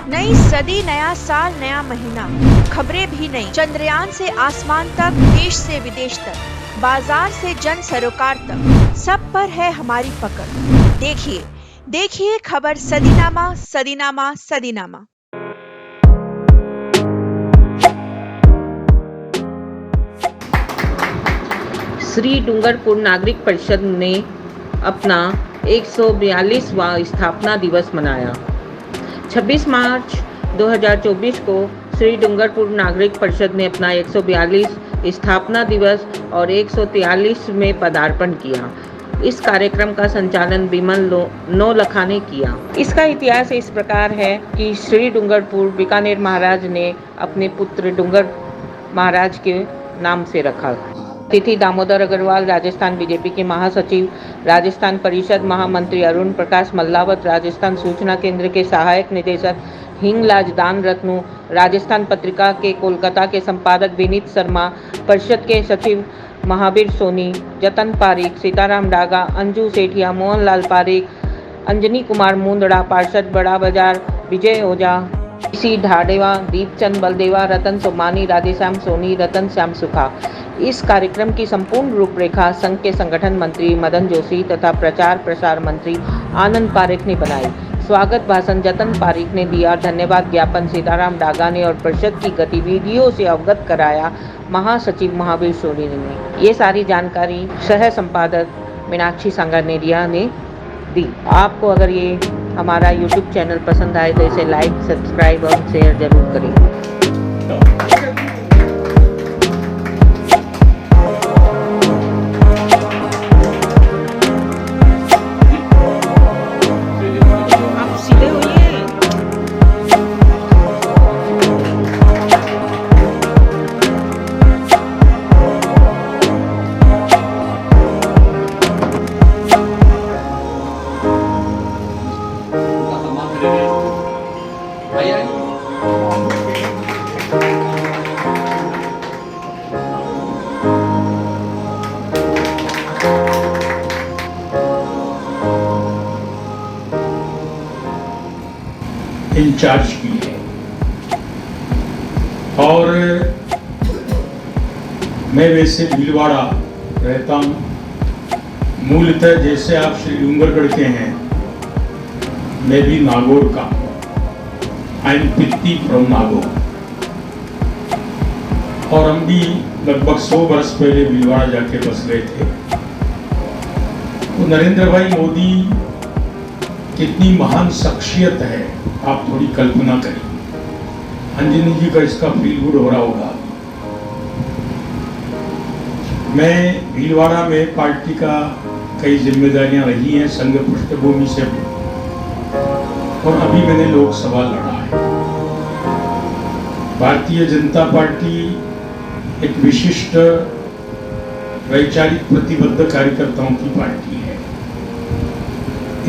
नई सदी, नया साल, नया महीना, खबरें भी नई। चंद्रयान से आसमान तक, देश से विदेश तक, बाजार से जन सरोकार तक, सब पर है हमारी पकड़। देखिए देखिए खबर सदीनामा सदीनामा सदीनामा। श्री डूंगरपुर नागरिक परिषद ने अपना 142वां स्थापना दिवस मनाया। 26 मार्च 2024 को श्री डूंगरपुर नागरिक परिषद ने अपना 142 स्थापना दिवस और 143 में पदार्पण किया। इस कार्यक्रम का संचालन बिमल नौलखा ने किया। इसका इतिहास इस प्रकार है कि श्री डूंगरपुर बीकानेर महाराज ने अपने पुत्र डूंगर महाराज के नाम से रखा। तिथि दामोदर अग्रवाल राजस्थान बीजेपी के महासचिव, राजस्थान परिषद महामंत्री अरुण प्रकाश मल्लावत, राजस्थान सूचना केंद्र के सहायक निदेशक हिंगलाज दान रत्नू, राजस्थान पत्रिका के कोलकाता के संपादक विनीत शर्मा, परिषद के सचिव महावीर सोनी, जतन पारिक, सीताराम डागा, अंजू सेठिया, मोहनलाल पारिक, अंजनी कुमार मुंदड़ा, पार्षद बड़ा बाजार विजय ओझा, सी ढाडेवा, दीपचंद बलदेवा, रतन सोमानी, राधेश्याम सोनी, रतन श्याम सुखा। इस कार्यक्रम की संपूर्ण रूपरेखा संघ के संगठन मंत्री मदन जोशी तथा प्रचार प्रसार मंत्री आनंद पारिक ने बनाई। स्वागत भाषण जतन पारिक ने दिया। धन्यवाद ज्ञापन सीताराम डागा ने और परिषद की गतिविधियों से अवगत कराया महासचिव महावीर सोनी ने। ये सारी जानकारी सह संपादक मीनाक्षी सांगानेरिया ने दी। आपको अगर ये हमारा YouTube चैनल पसंद आए तो इसे लाइक, सब्सक्राइब और शेयर जरूर करें। इंचार्ज की है और मैं वैसे भीलवाड़ा रहता हूँ। मूलतः जैसे आप श्री डूंगरगढ़ के हैं, मैं भी नागौर का हूँ। I am Pitti from Nagaur. और हम भी लगभग 100 वर्ष पहले भीलवाड़ा जाके बस गए थे। तो नरेंद्र भाई मोदी कितनी महान शख्सियत है, आप थोड़ी कल्पना करें। अंजनी जी का इसका फील गुड हो रहा होगा। मैं भीलवाड़ा में पार्टी का कई जिम्मेदारियां रही हैं संघ पृष्ठभूमि से, और अभी मैंने लोकसभा लड़ा है। भारतीय जनता पार्टी एक विशिष्ट वैचारिक प्रतिबद्ध कार्यकर्ताओं की पार्टी है।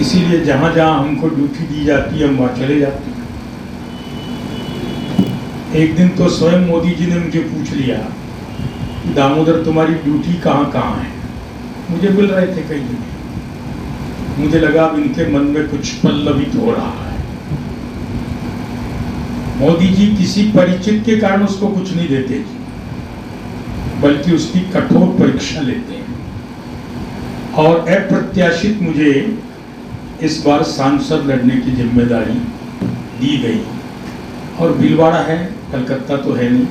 इसीलिए जहां जहां हमको ड्यूटी दी जाती है हम वहां चले जाते हैं। एक दिन तो स्वयं मोदी जी ने मुझे पूछ लिया, दामोदर तुम्हारी ड्यूटी कहाँ कहाँ है। मुझे मिल रहे थे कई दिन। मुझे लगा अब इनके मन में कुछ पल्लवित हो रहा है। मोदी जी किसी परिचित के कारण उसको कुछ नहीं देते, बल्कि उसकी कठोर परीक्षा लेते हैं। और अप्रत्याशित मुझे इस बार सांसद लड़ने की जिम्मेदारी दी गई। और भीलवाड़ा है, कलकत्ता तो है नहीं।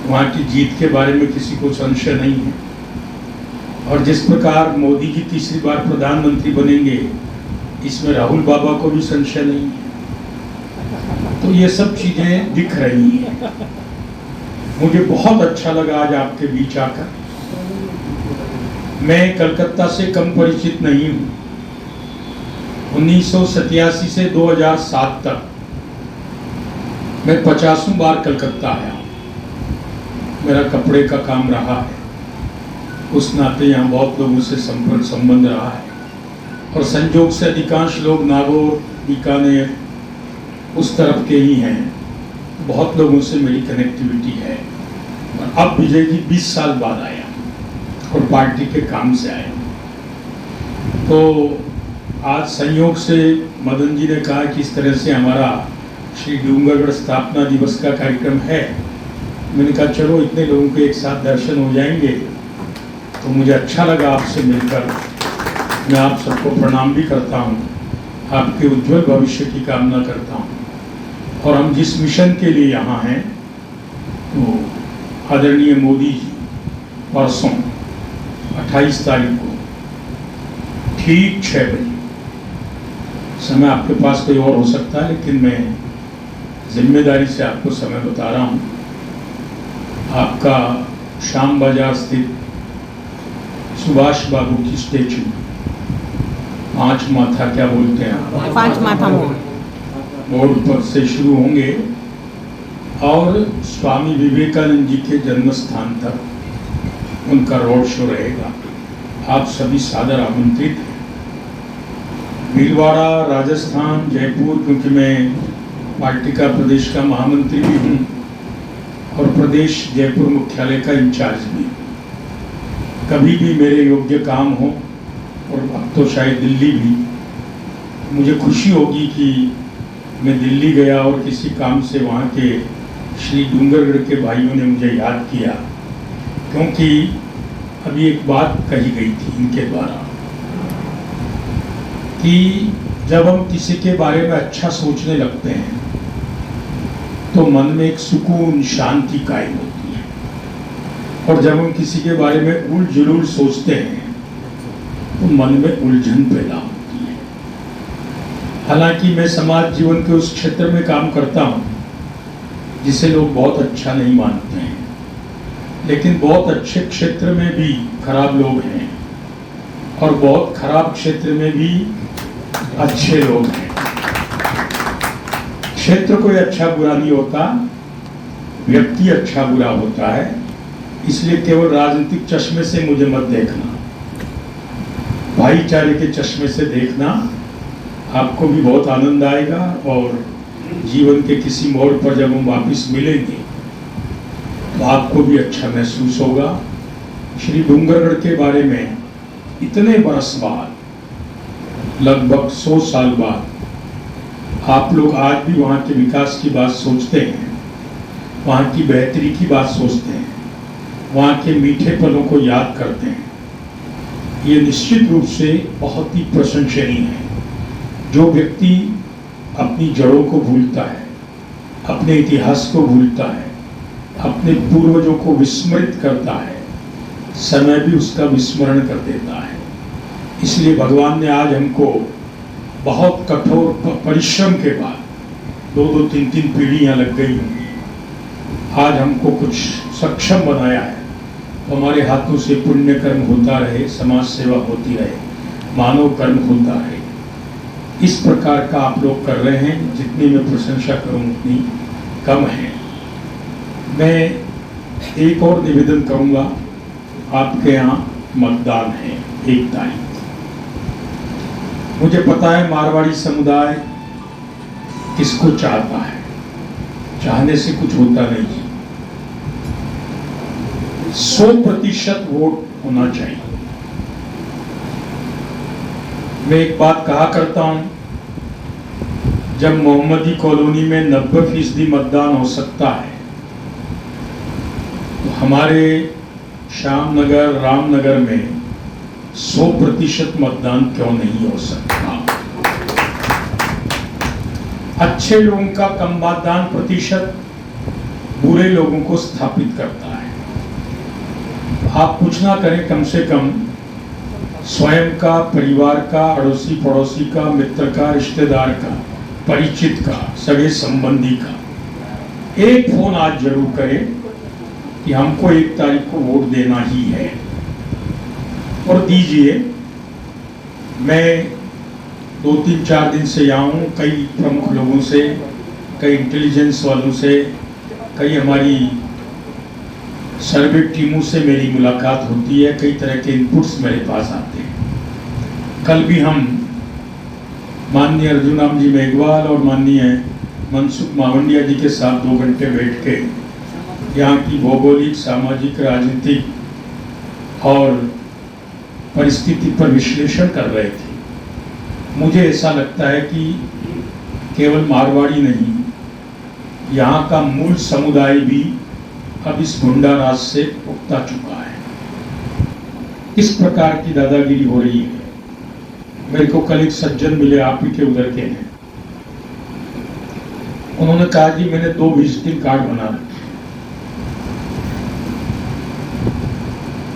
वहाँ की जीत के बारे में किसी को संशय नहीं है। और जिस प्रकार मोदी जी तीसरी बार प्रधानमंत्री बनेंगे, इसमें राहुल बाबा को भी संशय नहीं है। तो ये सब चीजें दिख रही हैं। मुझे बहुत अच्छा लगा आज आपके बीच आकर। मैं कलकत्ता से कम परिचित नहीं हूँ। 1987 से 2007 तक मैं 50 बार कलकत्ता आया। मेरा कपड़े का काम रहा है, उस नाते यहाँ बहुत लोगों से संपर्क संबंध रहा है। और संयोग से अधिकांश लोग नागौर, बीकानेर उस तरफ के ही हैं। बहुत लोगों से मेरी कनेक्टिविटी है। और अब विजय जी 20 साल बाद आया और पार्टी के काम से आया। तो आज संयोग से मदन जी ने कहा कि इस तरह से हमारा श्री डूंगरगढ़ स्थापना दिवस का कार्यक्रम है। मैंने कहा चलो इतने लोगों के एक साथ दर्शन हो जाएंगे, तो मुझे अच्छा लगा आपसे मिलकर। मैं आप सबको प्रणाम भी करता हूँ, आपके उज्जवल भविष्य की कामना करता हूँ। और हम जिस मिशन के लिए यहाँ हैं, तो आदरणीय मोदी जी परसों 28 तारीख को ठीक 6 बजे, समय आपके पास कोई और हो सकता है लेकिन मैं जिम्मेदारी से आपको समय बता रहा हूँ। आपका शाम बाजार स्थित सुभाष बाबू की स्टेचू 5 माथा क्या बोलते हैं 5 माथा मोड़ पर से शुरू होंगे और स्वामी विवेकानंद जी के जन्म स्थान तक उनका रोड शो रहेगा। आप सभी सादर आमंत्रित हैं। भीलवाड़ा, राजस्थान, जयपुर, क्योंकि मैं पार्टी का प्रदेश का महामंत्री भी हूँ और प्रदेश जयपुर मुख्यालय का इंचार्ज भी। कभी भी मेरे योग्य काम हो, और अब तो शायद दिल्ली भी, मुझे खुशी होगी कि मैं दिल्ली गया और किसी काम से वहाँ के श्री डूंगरगढ़ के भाइयों ने मुझे याद किया, क्योंकि अभी एक बात कही गई थी इनके द्वारा कि जब हम किसी के बारे में अच्छा सोचने लगते हैं तो मन में एक सुकून, शांति कायम होती है, और जब हम किसी के बारे में उल जुलूल सोचते हैं तो मन में उलझन पैदा होती है। हालांकि मैं समाज जीवन के उस क्षेत्र में काम करता हूँ जिसे लोग बहुत अच्छा नहीं मानते हैं, लेकिन बहुत अच्छे क्षेत्र में भी खराब लोग हैं और बहुत खराब क्षेत्र में भी अच्छे लोग हैं। क्षेत्र कोई अच्छा बुरा नहीं होता, व्यक्ति अच्छा बुरा होता है। इसलिए केवल राजनीतिक चश्मे से मुझे मत देखना, भाईचारे के चश्मे से देखना। आपको भी बहुत आनंद आएगा और जीवन के किसी मोड़ पर जब हम वापस मिलेंगे तो आपको भी अच्छा महसूस होगा। श्री डूंगरगढ़ के बारे में इतने बरस बाद, लगभग 100 साल बाद, आप लोग आज भी वहाँ के विकास की बात सोचते हैं, वहाँ की बेहतरी की बात सोचते हैं, वहाँ के मीठे पलों को याद करते हैं। ये निश्चित रूप से बहुत ही प्रशंसनीय है। जो व्यक्ति अपनी जड़ों को भूलता है, अपने इतिहास को भूलता है, अपने पूर्वजों को विस्मृत करता है, समय भी उसका विस्मरण कर देता है। इसलिए भगवान ने आज हमको बहुत कठोर परिश्रम के बाद 2-2, 3-3 पीढ़ियाँ लग गई होंगी, आज हमको कुछ सक्षम बनाया है। तो हमारे हाथों से पुण्य कर्म होता रहे, समाज सेवा होती रहे, मानव कर्म होता रहे। इस प्रकार का आप लोग कर रहे हैं, जितनी मैं प्रशंसा करूं उतनी कम है। मैं एक और निवेदन करूंगा, आपके यहाँ मतदान है 1 तारीख। मुझे पता है मारवाड़ी समुदाय किसको चाहता है, चाहने से कुछ होता नहीं। 100% वोट होना चाहिए। मैं एक बात कहा करता हूं, जब मोहम्मदी कॉलोनी में 90% मतदान हो सकता है, तो हमारे श्यामनगर, रामनगर में 100% मतदान क्यों नहीं हो सकता। अच्छे लोगों का कम मतदान प्रतिशत बुरे लोगों को स्थापित करता है। आप कुछ ना करें, कम से कम स्वयं का, परिवार का, अड़ोसी पड़ोसी का, मित्र का, रिश्तेदार का, परिचित का, सगे संबंधी का एक फोन आज जरूर करें कि हमको 1 तारीख को वोट देना ही है, और दीजिए। मैं 2-3-4 दिन से यहाँ हूँ, कई प्रमुख लोगों से, कई इंटेलिजेंस वालों से, कई हमारी सर्वे टीमों से मेरी मुलाकात होती है, कई तरह के इनपुट्स मेरे पास आते हैं। कल भी हम माननीय अर्जुन जी मेघवाल और माननीय मनसुख मावंडिया जी के साथ 2 घंटे बैठ के यहाँ की भौगोलिक, सामाजिक, राजनीतिक और परिस्थिति पर विश्लेषण कर रहे थे। मुझे ऐसा लगता है कि केवल मारवाड़ी नहीं, यहाँ का मूल समुदाय भी अब इस गुंडा राज से उगता चुका है। किस प्रकार की दादागिरी हो रही है। मेरे को कल एक सज्जन मिले, आप ही के उधर के हैं। उन्होंने कहा कि मैंने 2 विजिटिंग कार्ड बना रखे।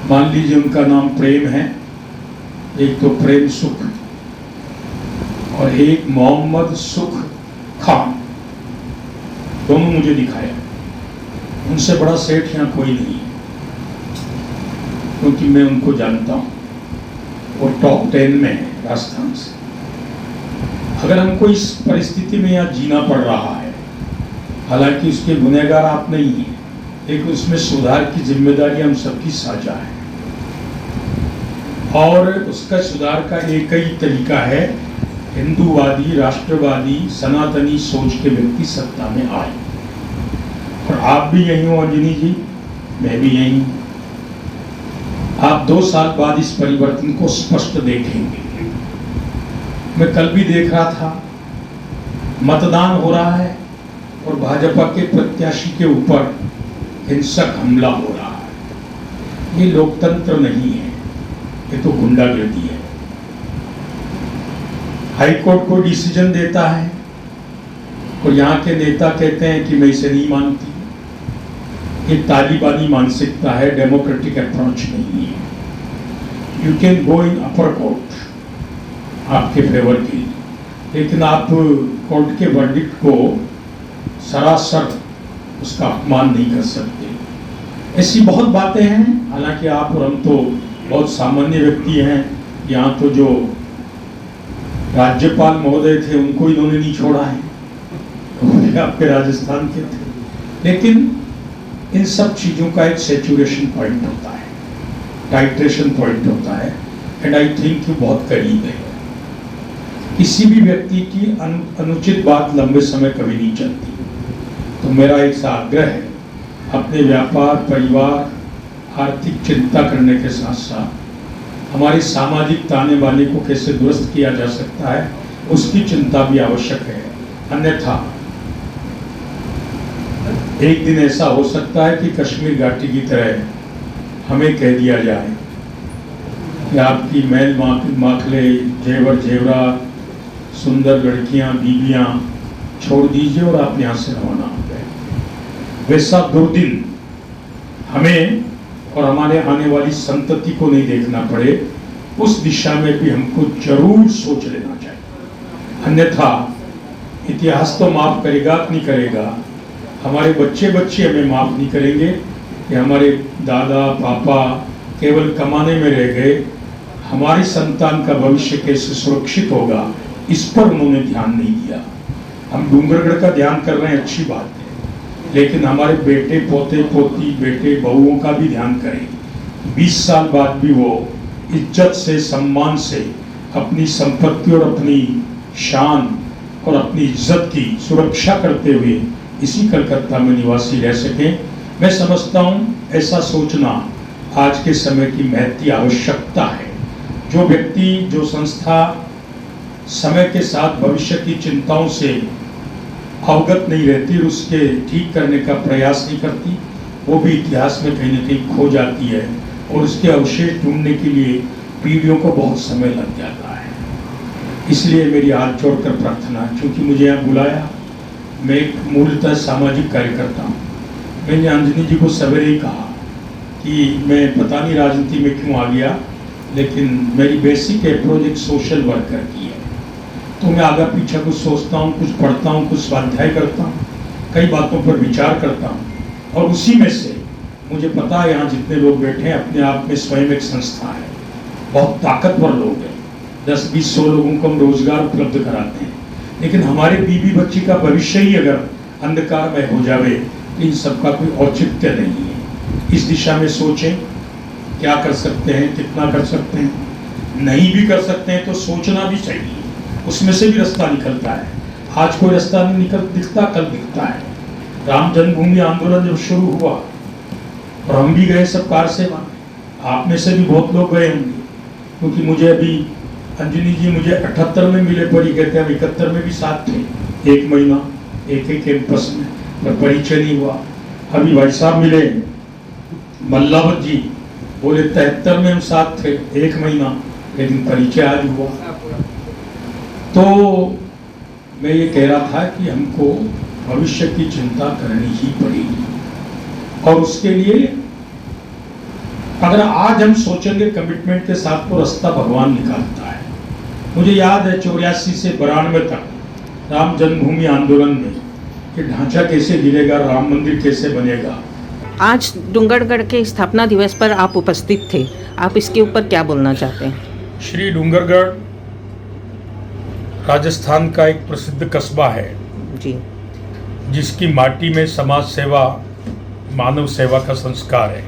मान लीजिए उनका नाम प्रेम है, एक तो प्रेम सुख और एक मोहम्मद सुख खान, दोनों मुझे दिखाया। उनसे बड़ा सेठ यहाँ कोई नहीं है, क्योंकि मैं उनको जानता हूँ। वो टॉप 10 में है राजस्थान से। अगर हमको इस परिस्थिति में यहाँ जीना पड़ रहा है, हालांकि उसके गुनहगार आप नहीं हैं, लेकिन उसमें सुधार की जिम्मेदारी हम सबकी साझा है। और उसका सुधार का एक ही तरीका है, हिंदूवादी, राष्ट्रवादी, सनातनी सोच के व्यक्ति सत्ता में आए। और आप भी यही हो अंजनी जी, मैं भी यही हूं। आप 2 साल बाद इस परिवर्तन को स्पष्ट देखेंगे। मैं कल भी देख रहा था, मतदान हो रहा है और भाजपा के प्रत्याशी के ऊपर हिंसक हमला हो रहा है। ये लोकतंत्र नहीं है, ये तो गुंडागर्दी है। हाई कोर्ट को डिसीजन देता है और यहाँ के नेता कहते हैं कि मैं इसे नहीं मानती। ये तालिबानी मानसिकता है, डेमोक्रेटिक अप्रोच नहीं है। You can go in upper court आपके फेवर के लिए, लेकिन आप कोर्ट के वर्डिक्ट को सरासर उसका अपमान नहीं कर सकते। ऐसी बहुत बातें हैं। हालांकि आप और हम तो बहुत सामान्य व्यक्ति हैं। यहाँ तो जो राज्यपाल महोदय थे उनको इन्होंने नहीं छोड़ा है, वो आपके राजस्थान के थे। लेकिन इन सब चीज़ों का एक सैचुरेशन पॉइंट होता है, टाइट्रेशन पॉइंट होता है, एंड आई थिंक ये बहुत करीब है। किसी भी व्यक्ति की अनुचित बात लंबे समय कभी नहीं चलती। तो मेरा एक सा आग्रह है, अपने व्यापार, परिवार, आर्थिक चिंता करने के साथ साथ हमारी सामाजिक ताने बाने को कैसे दुरुस्त किया जा सकता है, उसकी चिंता भी आवश्यक है। अन्यथा एक दिन ऐसा हो सकता है कि कश्मीर घाटी की तरह हमें कह दिया जाए कि आपकी मैल माखले, जेवर जेवरात, सुंदर लड़कियां, बीबियां छोड़ दीजिए और आप यहाँ से रवाना हो गए। वैसा दुर्दिन हमें और हमारे आने वाली संतति को नहीं देखना पड़े, उस दिशा में भी हमको जरूर सोच लेना चाहिए। अन्यथा इतिहास तो माफ करेगा कि नहीं करेगा, हमारे बच्चे बच्चे हमें माफ नहीं करेंगे कि हमारे दादा पापा केवल कमाने में रह गए। हमारी संतान का भविष्य कैसे सुरक्षित होगा, इस पर उन्होंने ध्यान नहीं दिया। हम डूंगरगढ़ का ध्यान कर रहे हैं, अच्छी बात है, लेकिन हमारे बेटे पोते पोती, बेटे बहुओं का भी ध्यान करें। 20 साल बाद भी वो इज्जत से, सम्मान से अपनी संपत्ति और अपनी शान और अपनी इज्जत की सुरक्षा करते हुए इसी कलकत्ता में निवासी रह सकें। मैं समझता हूँ ऐसा सोचना आज के समय की महती आवश्यकता है। जो व्यक्ति, जो संस्था समय के साथ भविष्य की चिंताओं से अवगत नहीं रहती और उसके ठीक करने का प्रयास नहीं करती, वो भी इतिहास में कहीं न कहीं खो जाती है और उसके अवशेष ढूंढने के लिए पीढ़ियों को बहुत समय लग जाता है। इसलिए मेरी हाथ जोड़कर प्रार्थना है, क्योंकि मुझे यहाँ बुलाया, मैं एक मूलतः सामाजिक कार्यकर्ता हूँ। मैंने अंजनी जी को सवेरे ही कहा कि मैं पता नहीं राजनीति में क्यों आ गया, लेकिन मेरी बेसिक अप्रोच एक सोशल वर्कर की है। तो मैं आगे पीछे कुछ सोचता हूँ, कुछ पढ़ता हूँ, कुछ स्वाध्याय करता हूँ, कई बातों पर विचार करता हूँ, और उसी में से मुझे पता है यहाँ जितने लोग बैठे हैं अपने आप में स्वयं एक संस्था है, बहुत ताकतवर लोग हैं। 10-20-100 लोगों को हम रोजगार उपलब्ध कराते हैं, लेकिन हमारे बीबी बच्ची का भविष्य ही अगर अंधकार में हो जावे तो इन सबका कोई औचित्य नहीं है। इस दिशा में सोचें, क्या कर सकते हैं, कितना कर सकते हैं। नहीं भी कर सकते हैं तो सोचना भी चाहिए, उसमें से भी रास्ता निकलता है। आज कोई रास्ता नहीं दिखता, कल दिखता है। राम जन्मभूमि आंदोलन जब शुरू हुआ और हम भी गए सब कार सेवा, आप में से भी बहुत लोग गए होंगे, क्योंकि मुझे अभी अंजनी जी मुझे 78 में मिले, पर ये कहते हैं 71 में भी साथ थे, 1 महीना एक ही कैंपस में, पर परिचय नहीं हुआ। अभी भाई साहब मिले मल्लावत जी, बोले 73 में हम साथ थे 1 महीना, लेकिन परिचय आज हुआ। तो मैं ये कह रहा था कि हमको भविष्य की चिंता करनी ही पड़ेगी, और उसके लिए अगर आज हम सोचेंगे कमिटमेंट के साथ, तो रास्ता भगवान निकालता है। मुझे याद है 84 से 92 तक राम जन्मभूमि आंदोलन में कि ढांचा कैसे गिरेगा, राम मंदिर कैसे बनेगा। आज डूंगरगढ़ के स्थापना दिवस पर आप उपस्थित थे, आप इसके ऊपर क्या बोलना चाहते हैं? श्री डूंगरगढ़ राजस्थान का एक प्रसिद्ध कस्बा है जी, जिसकी माटी में समाज सेवा, मानव सेवा का संस्कार है।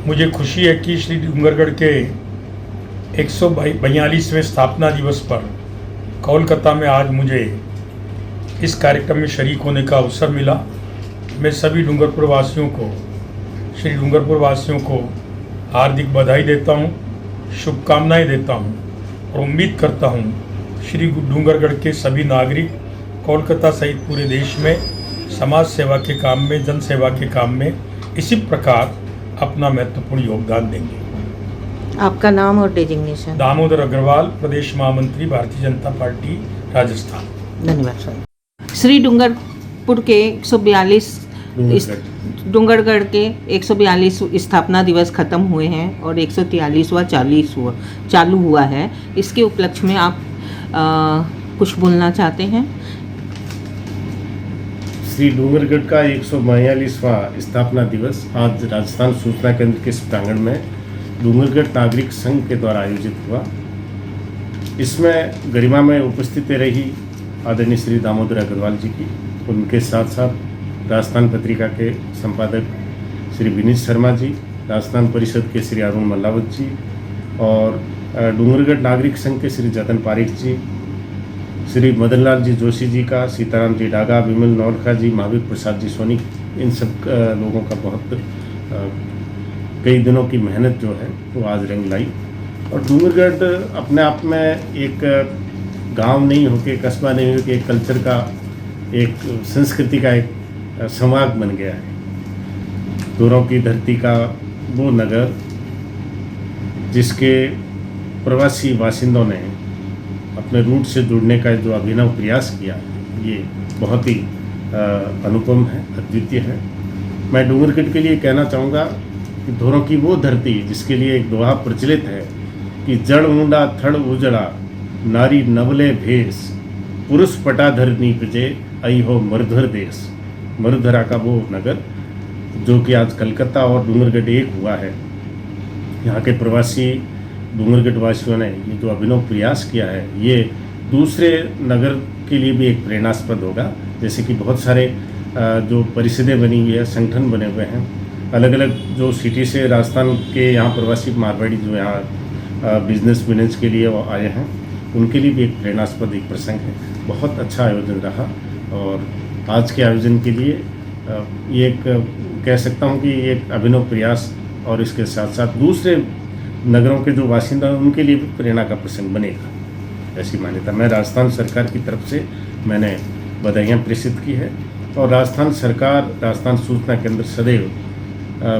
मुझे खुशी है कि श्री डूंगरगढ़ के 142वें स्थापना दिवस पर कोलकाता में आज मुझे इस कार्यक्रम में शरीक होने का अवसर मिला। मैं सभी डूंगरपुर वासियों को, श्री डूंगरपुर वासियों को हार्दिक बधाई देता हूँ, शुभकामनाएं देता हूँ, और उम्मीद करता हूँ श्री डूंगरगढ़ के सभी नागरिक कोलकाता सहित पूरे देश में समाज सेवा के काम में, जन सेवा के काम में इसी प्रकार अपना महत्वपूर्ण योगदान देंगे। आपका नाम और डेजिग्नेशन? दामोदर अग्रवाल, प्रदेश महामंत्री, भारतीय जनता पार्टी, राजस्थान। धन्यवाद सर। श्री डूंगरपुर के 142 डूंगरगढ़ के 142 स्थापना दिवस खत्म हुए हैं और 143वां चालू हुआ है। इसके उपलक्ष्य में आप कुछ बोलना चाहते हैं? श्री डूंगरगढ़ का 142वां स्थापना दिवस आज राजस्थान सूचना केंद्र के प्रांगण में डूंगरगढ़ नागरिक संघ के द्वारा आयोजित हुआ। इसमें गरिमा में उपस्थित रही आदरणीय श्री दामोदर अग्रवाल जी की, उनके साथ साथ राजस्थान पत्रिका के संपादक श्री विनीत शर्मा जी, राजस्थान परिषद के श्री अरुण मल्लावत जी, और डूंगरगढ़ नागरिक संघ के श्री जतन पारिक जी, श्री मदनलाल जी जोशी जी का, सीताराम जी डागा, विमल नौलखा जी, महावीर प्रसाद जी सोनी, इन सब लोगों का बहुत कई दिनों की मेहनत जो है वो आज रंग लाई। और डूंगरगढ़ अपने आप में एक गांव नहीं होके, कस्बा नहीं होके, एक कल्चर का, एक संस्कृति का एक संवाद बन गया है। दूरों की धरती का वो नगर जिसके प्रवासी बासिंदों ने अपने रूट से जुड़ने का जो अभिनव प्रयास किया, ये बहुत ही अनुपम है, अद्वितीय है। मैं डूंगरगढ़ के लिए कहना चाहूँगा कि धोरों की वो धरती जिसके लिए एक दोहा प्रचलित है कि जड़ ऊंडा थड़ उजड़ा, नारी नवले भेष, पुरुष पटाधर नीपजे, आई हो मरुधर देश। मरुधरा का वो नगर जो कि आज कलकत्ता और डूंगरगढ़ एक हुआ है। यहाँ के प्रवासी डूंगरगढ़ वासियों ने ये जो अभिनव प्रयास किया है, ये दूसरे नगर के लिए भी एक प्रेरणास्पद होगा। जैसे कि बहुत सारे जो परिषदें बनी हुई है, संगठन बने हुए हैं, अलग अलग जो सिटी से राजस्थान के यहाँ प्रवासी मारवाड़ी जो यहाँ बिजनेस के लिए आए हैं, उनके लिए भी एक प्रेरणास्पद एक प्रसंग है। बहुत अच्छा आयोजन रहा, और आज के आयोजन के लिए ये एक कह सकता हूँ कि एक अभिनव प्रयास, और इसके साथ साथ दूसरे नगरों के जो बासिंदा हैं उनके लिए भी प्रेरणा का प्रसंग बनेगा, ऐसी मान्यता। मैं राजस्थान सरकार की तरफ से मैंने बधाइयाँ प्रेषित की है, और राजस्थान सरकार, राजस्थान सूचना केंद्र सदैव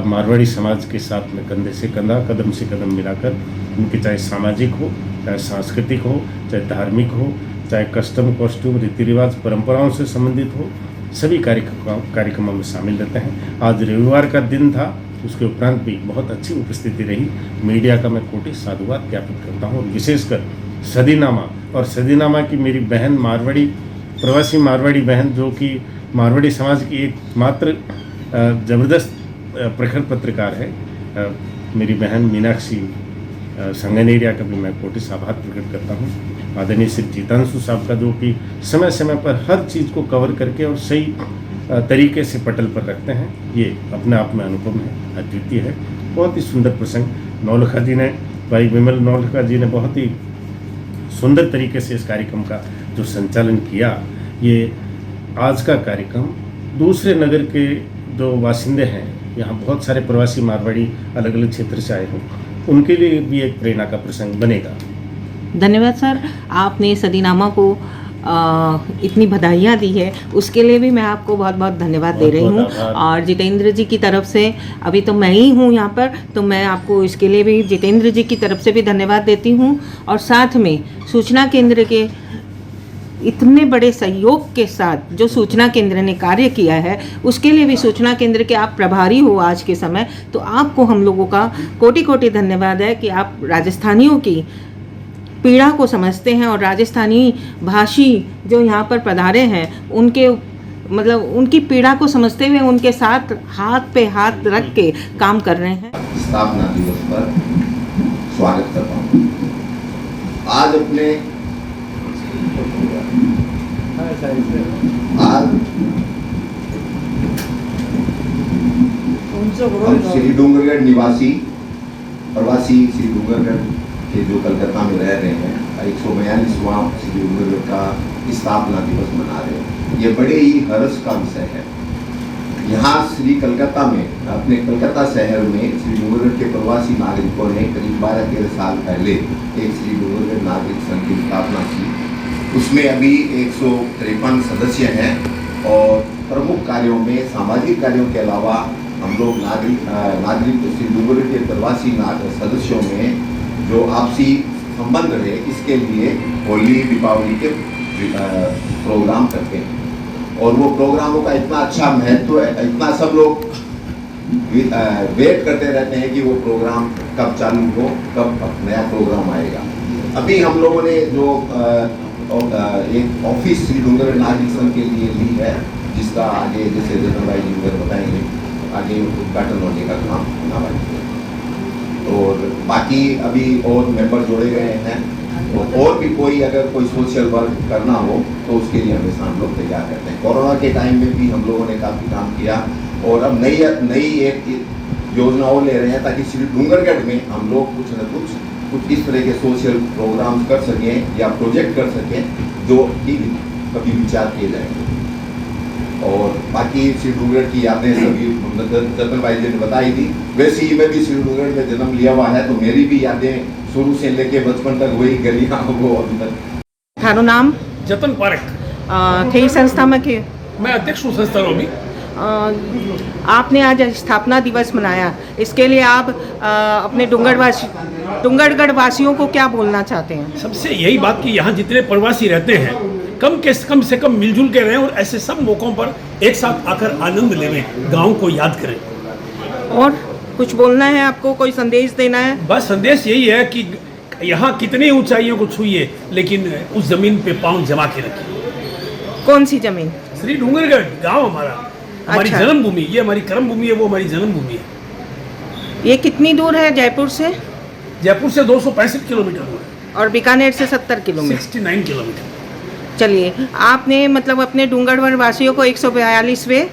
मारवाड़ी समाज के साथ में कंधे से कंधा, कदम से कदम मिलाकर, उनके चाहे सामाजिक हो, चाहे सांस्कृतिक हो, चाहे धार्मिक हो, चाहे कस्टम, कॉस्ट्यूम, रीति रिवाज, परंपराओं से संबंधित हो, सभी कार्यक्रमों में शामिल रहते हैं। आज रविवार का दिन था, उसके उपरांत भी बहुत अच्छी उपस्थिति रही। मीडिया का मैं कोटि साधुवाद ज्ञापित करता हूँ, और विशेषकर सदीनामा, और सदीनामा की मेरी बहन मारवाड़ी, प्रवासी मारवाड़ी बहन, जो कि मारवाड़ी समाज की एक मात्र ज़बरदस्त प्रखर पत्रकार है, मेरी बहन मीनाक्षी संगनेरिया का भी मैं कोटि आभार प्रकट करता हूँ। आदरणीय श्री जीतांशु साहब का, जो कि समय समय पर हर चीज़ को कवर करके और सही तरीके से पटल पर रखते हैं, ये अपने आप में अनुपम है, अद्वितीय है। बहुत ही सुंदर प्रसंग नौलखा जी ने, भाई विमल नौलखा जी ने बहुत ही सुंदर तरीके से इस कार्यक्रम का जो संचालन किया। ये आज का कार्यक्रम दूसरे नगर के जो बासिंदे हैं, यहाँ बहुत सारे प्रवासी मारवाड़ी अलग अलग क्षेत्र से आए हों, उनके लिए भी एक प्रेरणा का प्रसंग बनेगा। धन्यवाद सर, आपने सदीनामा को इतनी बधाइयाँ दी है, उसके लिए भी मैं आपको बहुत बहुत धन्यवाद दे रही हूँ। और जितेंद्र जी की तरफ से, अभी तो मैं ही हूँ यहाँ पर, तो मैं आपको इसके लिए भी जितेंद्र जी की तरफ से भी धन्यवाद देती हूँ। और साथ में सूचना केंद्र के इतने बड़े सहयोग के साथ जो सूचना केंद्र ने कार्य किया है, उसके लिए भी सूचना केंद्र के आप प्रभारी हो आज के समय, तो आपको हम लोगों का कोटि कोटि धन्यवाद है कि आप राजस्थानियों की पीड़ा को समझते हैं और राजस्थानी भाषी जो यहाँ पर पधारे हैं उनके मतलब उनकी पीड़ा को समझते हुए उनके साथ हाथ पे हाथ रख के काम कर रहे हैं। स्थापना दिवस पर स्वागत करता हूँ। आज हम श्री डूंगरगढ़ निवासी प्रवासी श्री डूंगरगढ़ के जो कलकत्ता में रह रहे हैं 142वां श्री डूंगरगढ़ का स्थापना दिवस मना रहे हैं। ये बड़े ही हर्ष का विषय है। यहाँ श्री कलकत्ता में, अपने कलकत्ता शहर में श्री डूंगरगढ़ के प्रवासी नागरिकों ने करीब 12-13 साल पहले एक श्री डूंगरगढ़ नागरिक संघ की स्थापना की। उसमें अभी 153 सदस्य हैं और प्रमुख कार्यों में, सामाजिक कार्यों के अलावा हम लोग नागरिक श्री डूंगरगढ़ के प्रवासी सदस्यों में जो आपसी संबंध है, इसके लिए होली दीपावली के प्रोग्राम करते हैं। और वो प्रोग्रामों का इतना अच्छा महत्व है, इतना सब लोग वेट करते रहते हैं कि वो प्रोग्राम कब चालू हो, कब नया प्रोग्राम आएगा। अभी हम लोगों ने जो एक ऑफिस श्री डूंगरगढ़ नागरिक संघ के लिए ली है, जिसका आगे जैसे जतन भाई जी बताएंगे, आगे उद्घाटन होने का काम होना बाकी है। और बाकी अभी और मेंबर जोड़े गए हैं, और भी कोई अगर कोई सोशल वर्क करना हो तो उसके लिए हमेशा हम लोग तैयार करते हैं। कोरोना के टाइम में भी हम लोगों ने काफ़ी काम किया और अब नई एक योजनाओं ले रहे हैं ताकि श्री डूंगरगढ़ में हम लोग कुछ न कुछ इस तरह के सोशल प्रोग्राम कर सकें या प्रोजेक्ट कर सकें जो कि कभी विचार किए जाएंगे। और बाकी श्री डूंगरगढ़ की यादें सभी जतन भाई जी ने बताई थी। वैसे ही मैं भी श्री डूंगरगढ़ में जन्म लिया हुआ है, तो मेरी भी यादें शुरू से लेके बचपन तक वही गलियां वो अभी तक। थारो नाम? जतन पारेख। कई संस्था में के? मैं अध्यक्ष हूँ संस्था में। आपने आज स्थापना दिवस मनाया, इसके लिए आप अपने डूंगरगढ़ वासियों को क्या बोलना चाहते हैं? सबसे यही बात कि यहाँ जितने प्रवासी रहते हैं कम से कम मिलजुल के रहें और ऐसे सब मौक़ों पर एक साथ आकर आनंद लेवें, गाँव को याद करें। और कुछ बोलना है आपको, कोई संदेश देना है? बस संदेश यही है कि यहाँ कितनी ऊंचाइयों को छुइए, लेकिन उस जमीन पे पाँव जमा के रखिए। कौन सी जमीन? श्री डूंगरगढ़ गाँव हमारा, हमारी अच्छा। जन्मभूमि, ये हमारी कर्म भूमि है, वो हमारी जन्मभूमि है। ये कितनी दूर है जयपुर से? जयपुर से 265 किलोमीटर दूर है। और बीकानेर से 70 किलोमीटर। 69 किलोमीटर। चलिए, आपने मतलब अपने डूंगरगढ़ वासियों को 143वें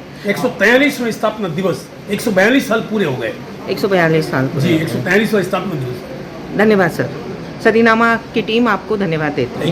स्थापना दिवस, 142 साल पूरे हो गए। 142 साल जी, 143वां स्थापना दिवस। धन्यवाद सर। सदीनामा की टीम आपको धन्यवाद देती है।